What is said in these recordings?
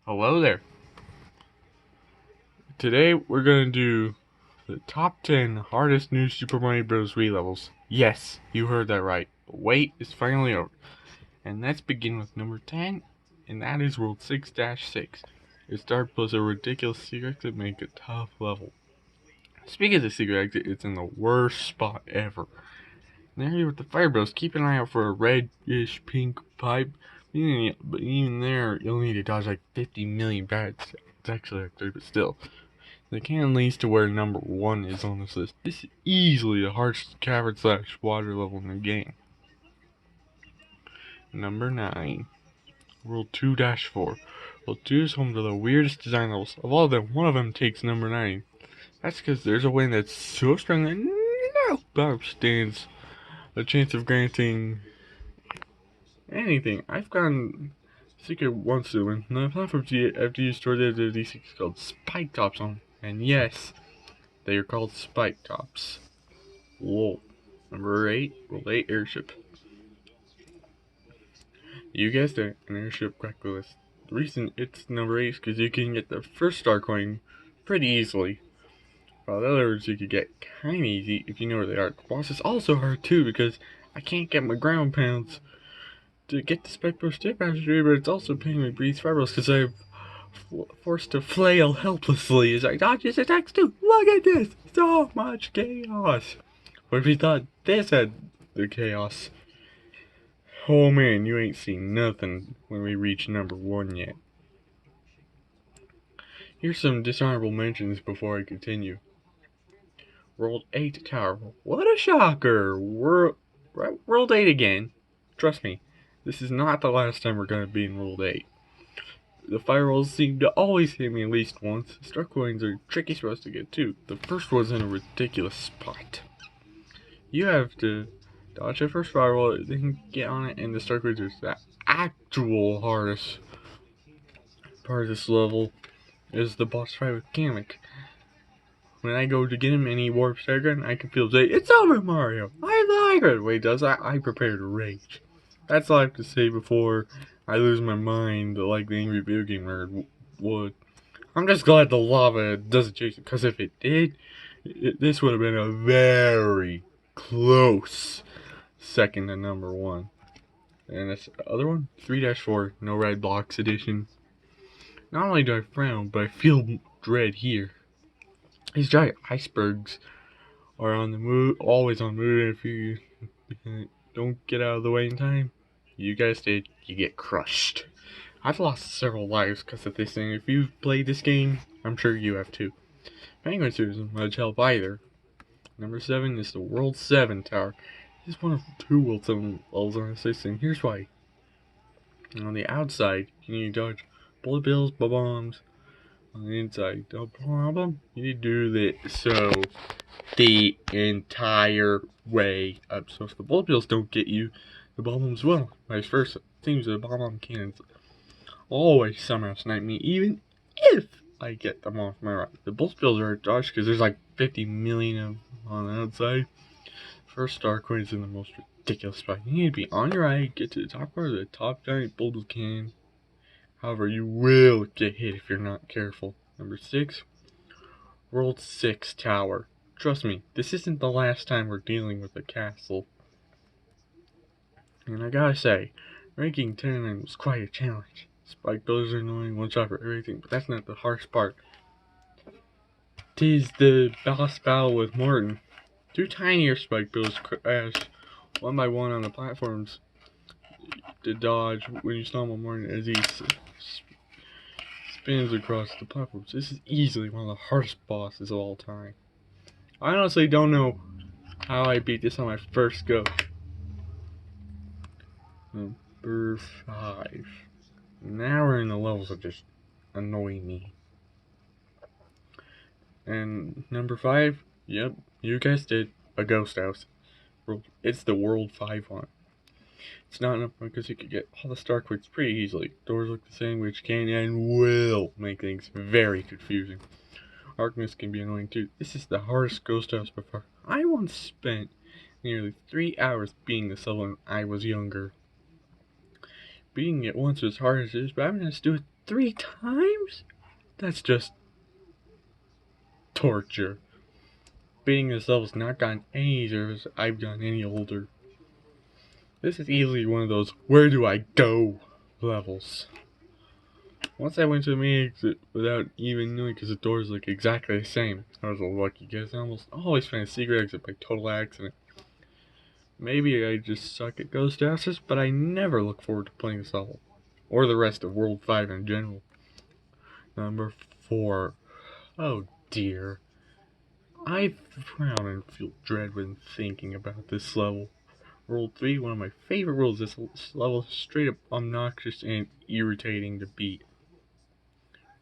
Hello there. Today we're going to do the top 10 hardest new Super Mario Bros. Wii levels. Yes, you heard that right. The wait is finally over. And let's begin with number 10, and that is World 6-6. It starts plus a ridiculous secret exit make a tough level. Speaking of the secret exit, it's in the worst spot ever. There you're with the Fire Bros. Keep an eye out for a reddish pink pipe. But even there, you'll need to dodge like 50 million bats. It's actually like 3, but still. The can leads to where number 1 is on this list. This is easily the hardest cavern / water level in the game. Number 9. World 2-4. World 2 is home to the weirdest design levels. Of all of them, one of them takes number 9. That's because there's a wind that's so strong that no barb stands a chance of granting anything. I've gotten secret once to win. The platforms after you store these things called spike tops on. And yes, they are called spike tops. Whoa. Number 8, World 8 airship. You guessed it, an airship crackle list. The reason it's number 8 is because you can get the first star coin pretty easily. While the others you could get kinda easy if you know where they are. The boss is also hard too because I can't get my ground pounds to get the spike burst tip after, but it's also paying my breeze fibers because I'm forced to flail helplessly as I dodge his attacks too. Look at this! So much chaos! What if you thought this had the chaos? Oh man, you ain't seen nothing when we reach number 1 yet. Here's some dishonorable mentions before I continue. World 8 Tower. What a shocker! World 8 again. Trust me, this is not the last time we're going to be in World 8. The firewalls seem to always hit me at least once. Star coins are tricky for us to get too. The first one's in a ridiculous spot. You have to dodge the first firewall, then get on it, and the star coins are the actual hardest part of this level is the boss fight with Kamek. When I go to get him and he warps again, I can feel say, "It's over, Mario! I like it!" Wait, does that? I prepare to rage. That's all I have to say before I lose my mind like the angry video game nerd would. I'm just glad the lava doesn't chase it, because if it did, this would have been a very close second to number 1. And this other one, 3-4, no red blocks edition. Not only do I frown, but I feel dread here. These giant icebergs are on the move, always on the move, and if you don't get out of the way in time, you guys did, you get crushed. I've lost several lives because of this thing. If you've played this game, I'm sure you have too. Penguin Suit isn't much help either. Number 7 is the World 7 Tower. This is one of 2 World 7 levels on this thing. Here's why. On the outside, you need to dodge bullet bills, bombs. On the inside, no problem. You need to do this so the entire way up. So if the bullet bills don't get you, the bombs will. Vice versa. Seems the bomb cannons always somehow snipe me, even if I get them off my right. The bullet bills are a dodge because there's like 50 million of them on the outside. First star coin is in the most ridiculous spot. You need to be on your right, get to the top part of the top giant bullet cannon. However, you will get hit if you're not careful. Number 6, World 6 Tower. Trust me, this isn't the last time we're dealing with a castle. And I gotta say, ranking 10 was quite a challenge. Spike builders are annoying, one shot for everything, but that's not the hardest part. 'Tis the boss battle with Martin. 2 tinier spike builders crash one by one on the platforms to dodge when you stomp on Martin as he spins across the platforms. This is easily one of the hardest bosses of all time. I honestly don't know how I beat this on my first go. Number 5. Now we're in the levels that just annoy me. And number 5, yep, you guessed it, a ghost house. It's the World 5 one. It's not enough because you could get all the star coins pretty easily. Doors look the same, which can and will make things very confusing. Darkness can be annoying too. This is the hardest ghost house by far. I once spent nearly 3 hours beating this level when I was younger. Beating it once was hard as it is, but having to do it 3 times? That's just torture. Beating this level's not gotten any easier as I've gotten any older. This is easily one of those where do I go levels. Once I went to the main exit without even knowing because the doors look exactly the same. I was a lucky guess. I almost always find a secret exit by total accident. Maybe I just suck at ghost houses, but I never look forward to playing this level. Or the rest of World 5 in general. Number 4. Oh dear. I frown and feel dread when thinking about this level. World 3, one of my favorite worlds. This level is straight up obnoxious and irritating to beat.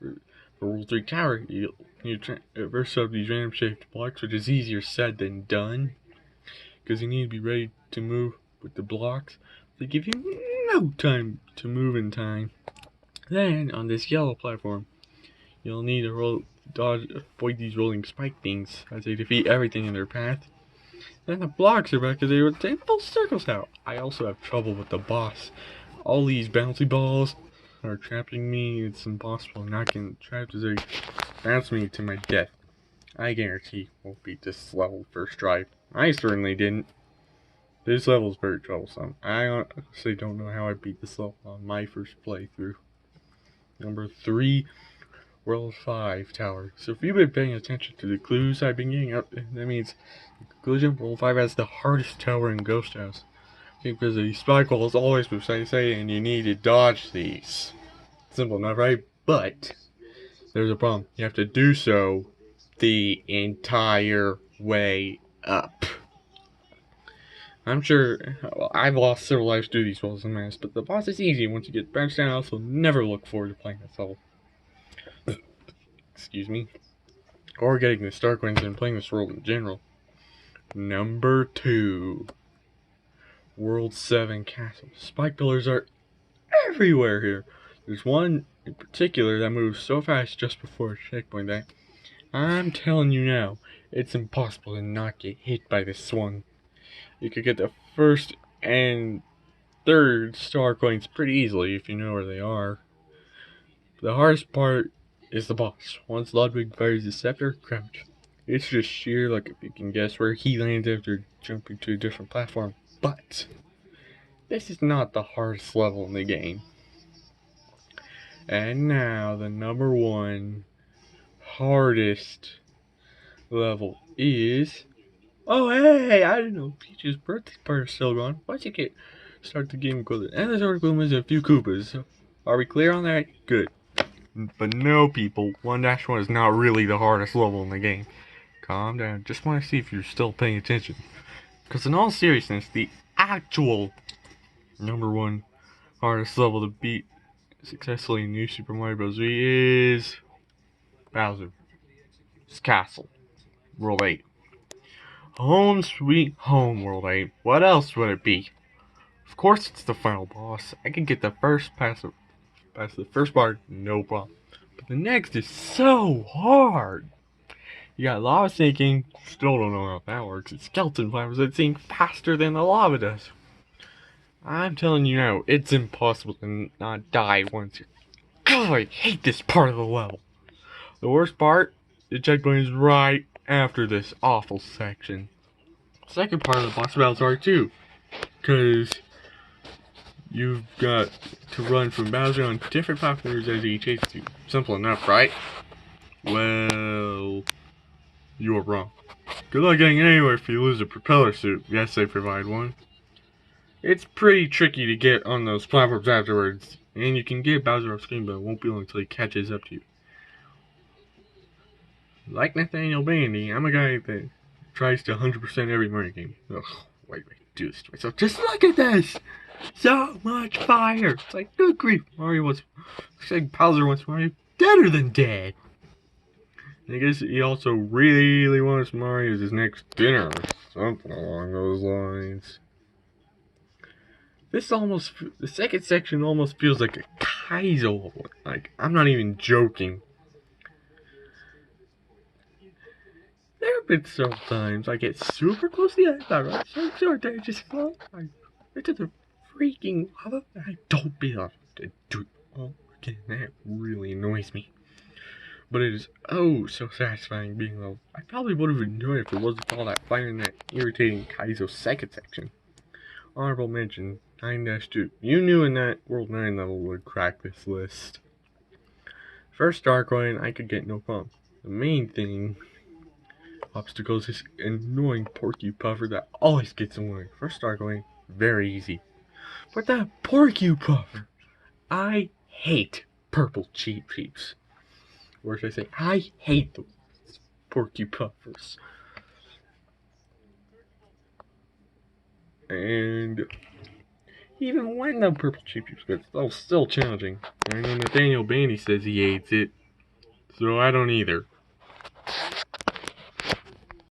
For World 3 Tower, you traverse up these random shaped blocks, which is easier said than done. Because you need to be ready to move with the blocks. They give you no time to move in time. Then, on this yellow platform, you'll need to avoid these rolling spike things as they defeat everything in their path. Then the blocks are back because they would take full circles out. I also have trouble with the boss. All these bouncy balls are trapping me. It's impossible not getting trapped as they bounce me to my death. I guarantee won't beat this level first try. I certainly didn't. This level is very troublesome. I honestly don't know how I beat this level on my first playthrough. Number 3, World 5 Tower. So if you've been paying attention to the clues I've been getting up, that means in conclusion, World 5 has the hardest tower in Ghost House. Because the spike walls always move side to side and you need to dodge these. Simple enough, right? But there's a problem. You have to do so the entire way up. I'm sure, well, I've lost several lives through these walls and masks, but the boss is easy once you get bounced down. I also never look forward to playing this level. Excuse me. Or getting the star coins and playing this world in general. Number 2. World 7 Castle. Spike pillars are everywhere here. There's one in particular that moves so fast just before a checkpoint that I'm telling you now, it's impossible to not get hit by this one. You could get the first and third star coins pretty easily if you know where they are. The hardest part is the boss. Once Ludwig fires his scepter, crouch. It's just sheer luck if you can guess where he lands after jumping to a different platform. But this is not the hardest level in the game. And now the number 1 hardest level is... Oh hey, I didn't know Peach's birthday party is still gone. Why'd you start the game equivalent? And the sort of gloom is a few Koopas. Are we clear on that? Good. But no people, 1-1 is not really the hardest level in the game. Calm down, just want to see if you're still paying attention. Because in all seriousness, the actual number 1 hardest level to beat successfully in New Super Mario Bros. Wii is Bowser's Castle, World 8. Home sweet home, World 8. What else would it be? Of course it's the final boss. I can get the first past the first part, no problem. But the next is so hard. You got lava sinking, still don't know how that works. It's skeleton flammers that sink faster than the lava does. I'm telling you now, it's impossible to not die once you're... God, I hate this part of the level. The worst part, the checkpoint is right after this awful section. The second part of the boss battles are too, because you've got to run from Bowser on different platforms as he chases you. Simple enough, right? Well, you are wrong. Good luck getting anywhere if you lose a propeller suit. Yes, they provide one. It's pretty tricky to get on those platforms afterwards, and you can get Bowser off screen, but it won't be long until he catches up to you. Like Nathaniel Bandy, I'm a guy that tries to 100% every Mario game. Ugh, why do I do this to myself? Just look at this! So much fire! It's like, good grief, looks like Bowser wants Mario deader than dead. And I guess he also really wants Mario as his next dinner, or something along those lines. The second section almost feels like a Kaizo level. Like, I'm not even joking. There have been several times I get super close to the end, right? So short that I just fall into the freaking lava, and I don't be able to do it all again. That really annoys me. But it is oh so satisfying being level. I probably would have enjoyed it if it wasn't for all that fire in that irritating Kaizo second section. Honorable mention 9-2. You knew in that World 9 level would crack this list. First Star Coin I could get no problem. The main thing obstacles is annoying Porcupuffer that always gets annoying. First Star Coin, very easy. But that Porcupuffer, I hate purple cheap peeps. Or should I say, I hate the Porcupuffers. And even when the purple cheap peeps good, it's still challenging. I know Nathaniel Bandy says he hates it, so I don't either.